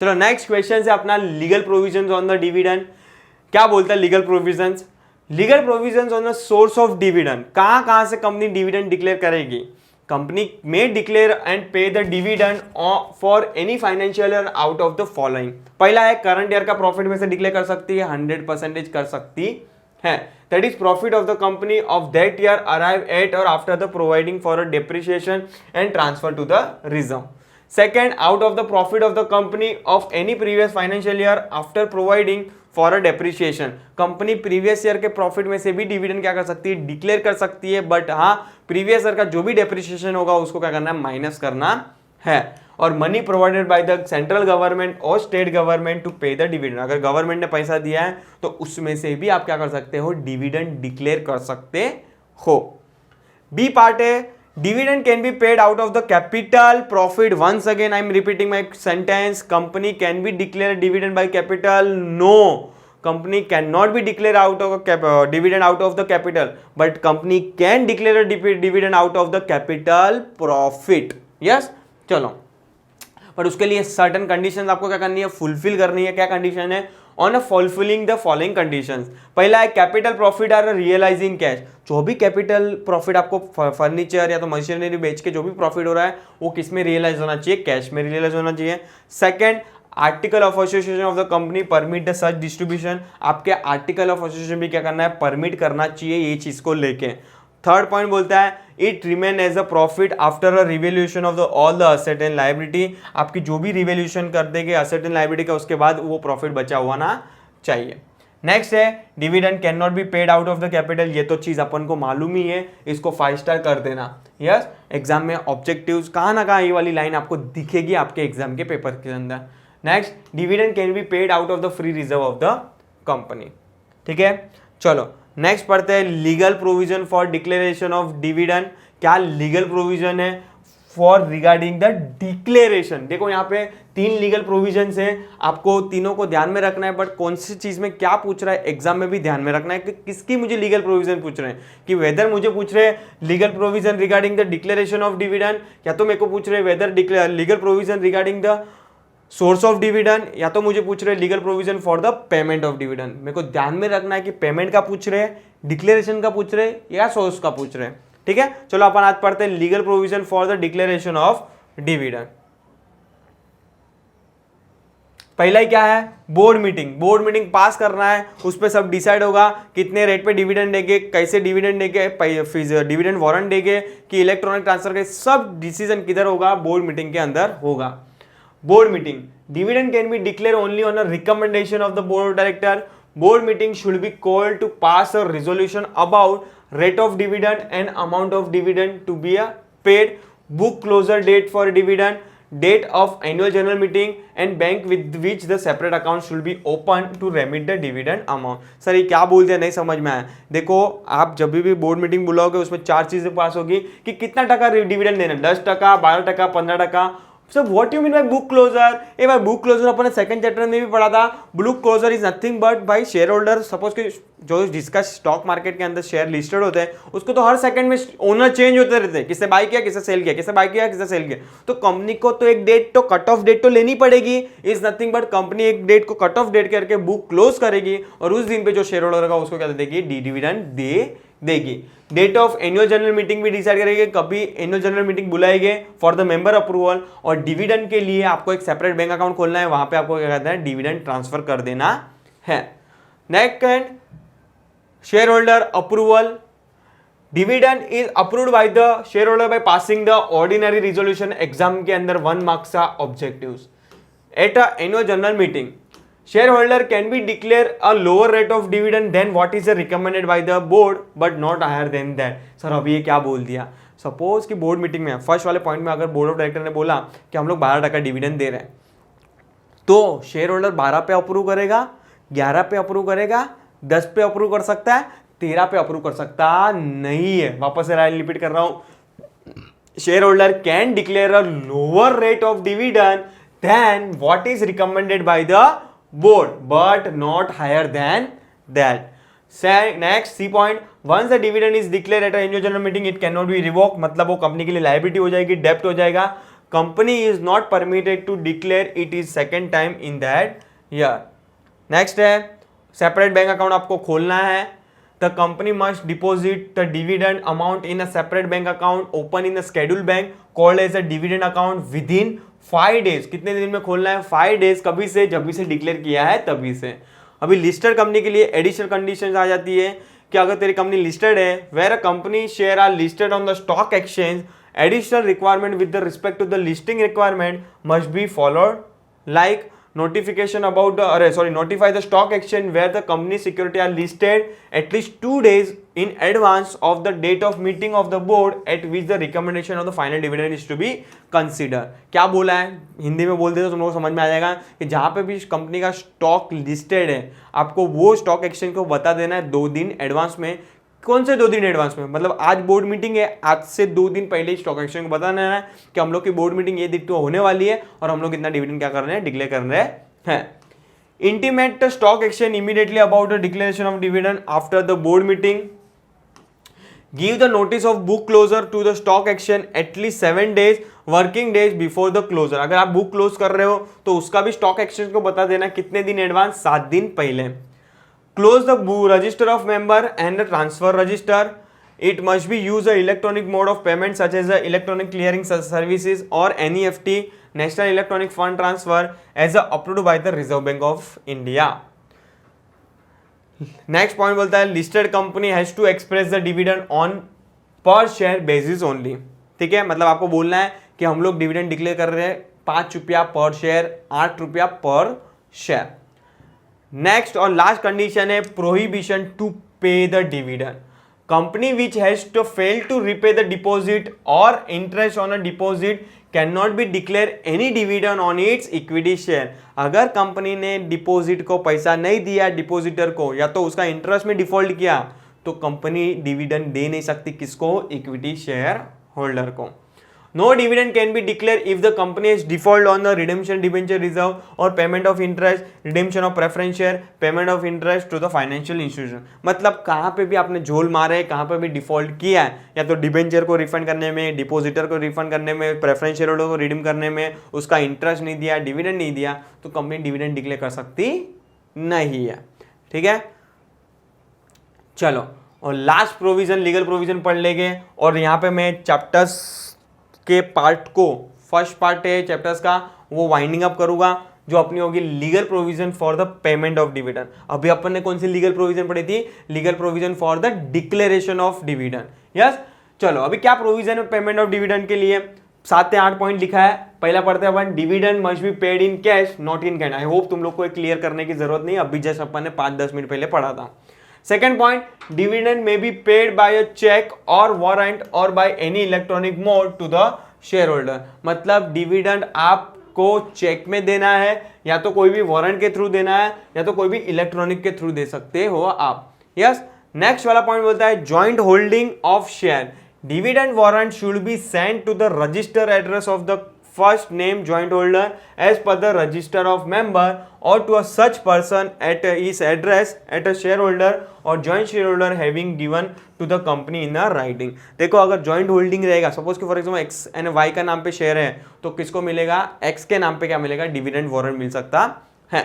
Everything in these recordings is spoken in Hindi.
चलो नेक्स्ट क्वेश्चन है अपना legal provisions on the dividend. क्या बोलता है legal provisions? Legal provisions on the source of dividend, कहां से कंपनी डिविडेंड डिक्लेयर करेगी? कंपनी में डिक्लेयर एंड पे the dividend for any financial year out of the following. पहला है करंट ईयर का प्रॉफिट में से डिक्लेयर कर सकती है, 100% कर सकती है, that is profit of the company of that year arrive at और after the providing for a depreciation and transfer to the reserve. Second, out of the profit of the company of any previous financial year after providing for a depreciation। Company previous year के प्रॉफिट में से भी डिविडेंड क्या कर सकती है? डिक्लेयर कर सकती है, बट हाँ प्रीवियस ईयर का जो भी डेप्रिसिएशन होगा उसको क्या करना है? माइनस करना है। और money provided by the central government और state government to pay the dividend, अगर गवर्नमेंट ने पैसा दिया है तो उसमें से भी आप क्या कर सकते हो? डिविडेंड डिक्लेयर कर सकते हो। बी पार्ट है dividend can be paid out of the capital profit. Once again I am repeating my sentence, company can be declared dividend by capital? No, company cannot be declared out of dividend out of the capital, but company can declare a dividend out of the capital profit. Yes, चलो, पर उसके लिए सर्टेन कंडीशंस आपको क्या करनी है? फुलफिल करनी है। क्या कंडीशन है? On fulfilling the following conditions. पहला है capital profit are realising cash. जो भी कैपिटल प्रॉफिट आपको फर्नीचर या तो मशीनरी बेच के जो भी प्रॉफिट हो रहा है वो किस में रियलाइज होना चाहिए? कैश में रियलाइज होना चाहिए। Second, article of association of the company permit the such distribution. आपके आर्टिकल ऑफ एसोसिएशन भी क्या करना है? परमिट करना चाहिए ये चीज को लेके। थर्ड पॉइंट बोलता है it remain as a profit after a revaluation of the all the asset and liability. आपकी जो भी रिवैल्यूएशन कर देंगे असेट एंड लायबिलिटी का उसके बाद वो प्रॉफिट बचा हुआ ना चाहिए। नेक्स्ट है dividend can not be paid out of the capital. ये तो चीज अपन को मालूम ही है, इसको 5 स्टार कर देना। यस, एग्जाम में ऑब्जेक्टिव्स कहाँ ना कहाँ ये वाली लाइन आपको दिखेगी आपके एग्जाम के पेपर के अंदर। Next, dividend can be paid out of the free reserve of the company. ठीक है, चलो नेक्स्ट पढ़ते हैं legal provision for declaration of dividend. क्या लीगल प्रोविजन है फॉर रिगार्डिंग द डिक्लेरेशन? देखो यहाँ पे 3 लीगल प्रोविजंस हैं, आपको तीनों को ध्यान में रखना है, बट कौन सी चीज में क्या पूछ रहा है एग्जाम में भी ध्यान में रखना है कि किसकी मुझे लीगल प्रोविजन पूछ रहे हैं। कि वेदर मुझे पूछ रहे हैं legal provision regarding the declaration of dividend, या तो मेरे को पूछ रहे हैं whether legal provision regarding the source of dividend, या तो मुझे पूछ रहे हैं legal provision for the payment of dividend. मेरे को ध्यान में रखना है कि पेमेंट का पूछ रहे हैं, डिक्लेरेशन का पूछ रहे हैं या सोर्स का पूछ रहे हैं। ठीक है, चलो अपन आज पढ़ते हैं legal provision for the declaration of dividend. पहला ही क्या है? Board meeting. बोर्ड मीटिंग पास करना है, उस पर सब डिसाइड होगा कितने रेट पे डिविडेंड देंगे, कैसे डिविडेंड देंगे, डिविडेंड वारंट देंगे कि इलेक्ट्रॉनिक ट्रांसफर के, सब डिसीजन किधर होगा? बोर्ड मीटिंग के अंदर होगा। Board meeting, dividend can be declare only on a recommendation of the board of director. Board meeting should be called to pass a resolution about rate of dividend and amount of dividend to be paid, book closure date for dividend, date of annual general meeting and bank with which the separate account should be open to remit the dividend amount। Sir ये क्या बोलते हैं, नहीं समझ में आया। देखो आप जब भी बोर्ड मीटिंग बुलाओगे उसमें 4 चीजें पास होगी कि कितना टका डिविडेंड देना, 10%, 12%, 15%। So what you mean by book closure? ए भाई बुक क्लोजर अपन ने सेकंड चैप्टर में भी पढ़ा था। Book closure is nothing but भाई शेयर होल्डर, सपोज कि जो जिसका स्टॉक मार्केट के अंदर शेयर लिस्टेड होते हैं उसको तो हर सेकंड में ओनर चेंज होते रहते हैं, किससे बाय किया, किससे सेल किया, किससे बाय किया, किससे सेल किया। तो कंपनी को तो एक डेट तो कट ऑफ डेट तो लेनी पड़ेगी। इज नथिंग बट कंपनी एक डेट को कट ऑफ डेट करके बुक क्लोज करेगी और उस दिन पे जो शेयर होल्डर होगा उसको क्या देगी? डिविडेंड देगी। Date of annual general meeting भी डिसाइड करेंगे, कभी एनुअल जनरल मीटिंग बुलाएंगे फॉर द मेंबर अप्रूवल। और डिविडेंड के लिए आपको एक सेपरेट बैंक अकाउंट खोलना है, वहां पे आपको क्या कहते हैं? डिविडेंड ट्रांसफर कर देना है। Next, share holder approval. Dividend is approved by the share holder by passing the ordinary resolution. Exam के अंदर 1 मार्क्स का objectives. At a annual general meeting shareholder can be declare a lower rate of dividend than what is recommended by the board but not higher than that। Sir अभी ये क्या बोल दिया? सपोज कि बोर्ड मीटिंग में फर्स्ट वाले पॉइंट में अगर बोर्ड ऑफ डायरेक्टर ने बोला कि हम लोग 12% डिविडेंड दे रहे हैं, तो शेयर होल्डर 12 पे अप्रूव करेगा, 11 पे अप्रूव करेगा, 10 पे अप्रूव कर सकता है, 13 पे अप्रूव कर सकता नहीं है। वापस से लाइन रिपीट कर रहा हूं, share holder can declare a lower rate of dividend than what is recommended by the board but not higher than that। Next C point, once the dividend is declared at an annual general meeting it cannot be revoked। मतलब वो कंपनी के लिए लायबिलिटी हो जाएगी, डेप्ट हो जाएगा। company is not permitted to declare it is second time in that year. Next है सेपरेट बैंक अकाउंट आपको खोलना है. The company must deposit the dividend amount in a separate bank account open in a schedule bank called as a dividend account within 5 days. कितने दिन में खोलना है? 5 days. कभी से? जब भी से डिक्लेयर किया है तभी से. अभी लिस्टेड कंपनी के लिए एडिशनल कंडीशंस आ जाती है कि अगर तेरी कंपनी लिस्टेड है, where a company share are listed on the stock exchange, additional requirement with the respect to the listing requirement must be followed like notification about the notify the stock exchange where the company security are listed at least 2 days in advance of the date of meeting of the board at which the recommendation of the final dividend is to be considered. क्या बोला है हिंदी में बोल दे तो तुम लोग समझ में आ जाएगा कि जहां पे भी कंपनी का स्टॉक लिस्टेड है आपको वो स्टॉक एक्सचेंज को बता देना है 2 दिन एडवांस में. कौन से 2 दिन एडवांस में? मतलब आज बोर्ड मीटिंग है, आज से 2 दिन पहले स्टॉक एक्सचेंज को बताना है कि हम लोग की बोर्ड मीटिंग ये दिन तो होने वाली है और हम लोग इतना डिविडेंड क्या कर रहे हैं, डिक्लेयर कर रहे हैं. Intimate the stock exchange immediately about the declaration of dividend after the board meeting. Give the notice of book closure to the stock exchange at least 7 days working days before the closure. अगर आप बुक क्लोज कर रहे हो तो उसका भी स्टॉक एक्सचेंज को बता देना कितने दिन एडवांस, 7 दिन पहले. Close the register of member and the transfer register. It must be use a electronic mode of payment such as the electronic clearing services or NEFT, National Electronic Fund Transfer, as approved by the Reserve Bank of India. Next point बोलता है listed company has to express the dividend on per share basis only. ठीक है, मतलब आपको बोलना है कि हम लोग डिविडेंड डिक्लेयर कर रहे हैं 5 रुपया पर शेयर, 8 रुपया पर शेयर. नेक्स्ट और लास्ट कंडीशन है prohibition to pay the dividend. Company which has to fail to repay the deposit और interest on a deposit can not be declare any dividend on its equity share. अगर कंपनी ने डिपॉजिट को पैसा नहीं दिया डिपॉजिटर को या तो उसका इंटरेस्ट में डिफॉल्ट किया तो कंपनी डिविडेंड दे नहीं सकती. किसको? इक्विटी शेयर होल्डर को. No dividend can be declared if the company has default on the redemption debenture reserve or payment of interest, redemption of preference share, payment of interest to the financial institution. मतलब कहाँ पे भी आपने झोल मारे है, कहाँ पे भी डिफॉल्ट किया है, या तो डिबेंचर को रिफंड करने में, डिपॉजिटर को रिफंड करने में, प्रेफरेंस शेयर होल्डर को रिडीम करने में, उसका इंटरेस्ट नहीं दिया, डिविडेंड नहीं दिया, तो कंपनी डिविडेंड डिक्लेयर कर सकती नहीं है. ठीक है, चलो और लास्ट प्रोविजन लीगल प्रोविजन पढ़ लेंगे. और यहाँ पे मैं चैप्टर्स के पार्ट को, फर्स्ट पार्ट है चैप्टर्स का, वो वाइंडिंग अप करूंगा जो अपनी होगी legal provision for the payment of dividend. अभी अपन ने कौन सी लीगल प्रोविजन पढ़ी थी? Legal provision for the declaration of dividend. Yes, चलो अभी क्या प्रोविजन है पेमेंट ऑफ डिविडेंड के लिए? 7 से 8 पॉइंट लिखा है. पहला पढ़ते हैं अपन, dividend must be paid in cash not in kind. I hope तुम लोग को क्लियर करने की जरूरत नहीं, अभी जस्ट अपन ने 5-10 मिनट पहले पढ़ा था. Second point, dividend may be paid by a check or warrant or by any electronic mode to the shareholder. मतलब डिविडेंड आपको चेक में देना है या तो कोई भी वारंट के थ्रू देना है या तो कोई भी इलेक्ट्रॉनिक के थ्रू दे सकते हो आप. यस, नेक्स्ट वाला पॉइंट बोलता है joint holding of share. Dividend warrant should be send to the register address of the first name joint holder as per the register of member or to a such person at his address at a shareholder or joint shareholder having given to the company in a writing. देखो अगर joint holding रहेगा, सपोज कि for example x and y का नाम पे शेयर है तो किसको मिलेगा? x के नाम पे क्या मिलेगा? डिविडेंड वारंट मिल सकता है.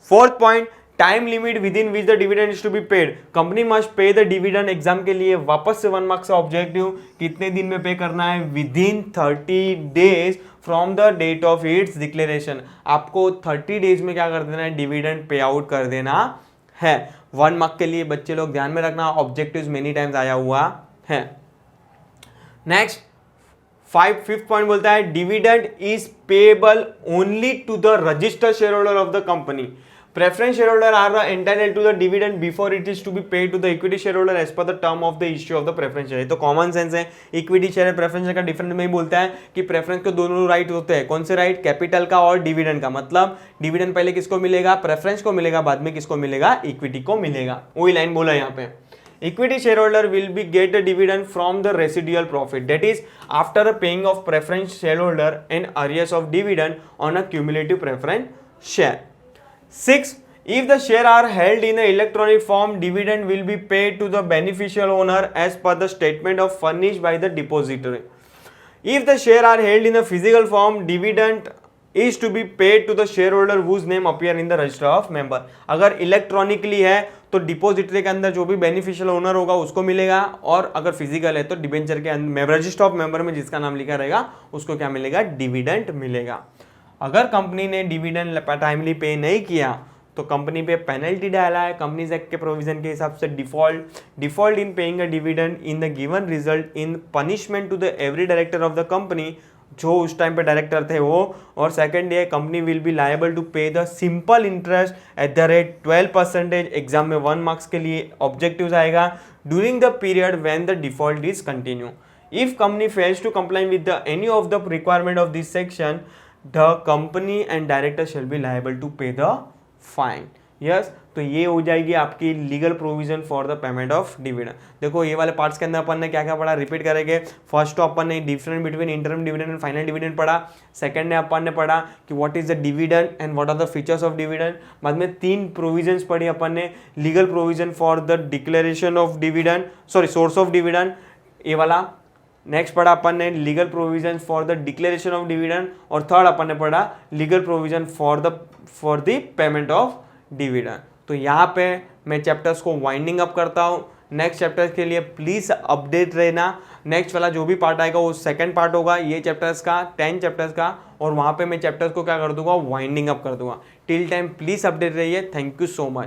Fourth point, time limit within which the dividend is to be paid. Company must pay the dividend. Exam के लिए वापस से 1 मार्क्स का ऑब्जेक्टिव, कितने दिन में पे करना है? Within 30 days from the date of its declaration. आपको 30 days में क्या कर देना है? डिविडेंड पे आउट कर देना है. 1 मार्क के लिए बच्चे लोग ध्यान में रखना, ऑब्जेक्टिव मेनी टाइम्स आया हुआ है. नेक्स्ट फिफ्थ पॉइंट बोलता है dividend is payable only to the registered share holder of the company. Preference shareholder are entitled to the dividend before it is to be paid to the equity shareholder as per the term of the issue of the preference share. तो कॉमन सेंस है. इक्विटी शेयर प्रेफरेंस शेयर का डिफरेंस में ही बोलता है कि प्रेफरेंस के दोनों राइट होते हैं. कौन से राइट? कैपिटल का और डिविडेंड का. मतलब डिविडेंड पहले किसको मिलेगा? प्रेफरेंस को मिलेगा, बाद में किसको मिलेगा? इक्विटी को मिलेगा. वही लाइन बोला यहाँ पे. Equity shareholder will be get a dividend from the residual profit, that is after a paying of preference shareholder and arrears of dividend on a cumulative preference share. 6. If the share are held in an electronic form, dividend will be paid to the beneficial owner as per the statement of furnished by the depository. If the share are held in a physical form dividend is to be paid to the share holder whose name appear in the register of member. अगर इलेक्ट्रॉनिकली है तो डिपॉजिटरी के अंदर जो भी बेनिफिशियल ओनर होगा उसको मिलेगा, और अगर फिजिकल है तो डिबेंचर के अंदर रजिस्टर ऑफ मेंबर में जिसका नाम लिखा रहेगा उसको क्या मिलेगा, डिविडेंड मिलेगा। अगर कंपनी ने डिविडेंड टाइमली पे नहीं किया तो कंपनी पे पेनल्टी डाला है कंपनीज एक्ट के प्रोविजन के हिसाब से, default in paying a dividend in the given result in punishment to the every director of the company, जो उस टाइम पे डायरेक्टर थे वो। और सेकंड ये company will be liable to pay the simple interest at the rate 12%। Exam में 1 मार्क्स के लिए ऑब्जेक्टिव्स आएगा during the period when the default is continue. If company fails to comply with the any of the requirement of this section the company and director shall be liable to pay the fine. Yes, तो ये हो जाएगी आपकी legal provision for the payment of dividend. देखो ये वाले पार्ट्स के अंदर अपन ने क्या क्या पढ़ा, रिपीट करेंगे। फर्स्ट तो अपन ने difference between interim dividend and final dividend पढ़ा। सेकंड ने अपन ने पढ़ा कि what is the dividend and what are the features of dividend. बाद में 3 प्रोविजंस पढ़ी अपन ने, legal provision for the declaration of dividend, sorry source of dividend ये वाला। नेक्स्ट पढ़ा अपन ने legal provision for the declaration of dividend, और थर्ड अपन ने पढ़ा legal provision for the payment of dividend. तो यहाँ पे मैं चैप्टर्स को वाइंडिंग अप करता हूँ। नेक्स्ट चैप्टर्स के लिए प्लीज़ अपडेट रहना। नेक्स्ट वाला जो भी पार्ट आएगा वो सेकंड पार्ट होगा ये चैप्टर्स का, 10 चैप्टर्स का, और वहाँ पे मैं चैप्टर्स को क्या कर दूंगा, वाइंडिंग अप कर दूंगा। टिल टाइम प्लीज़ अपडेट रहिए। Thank you so much.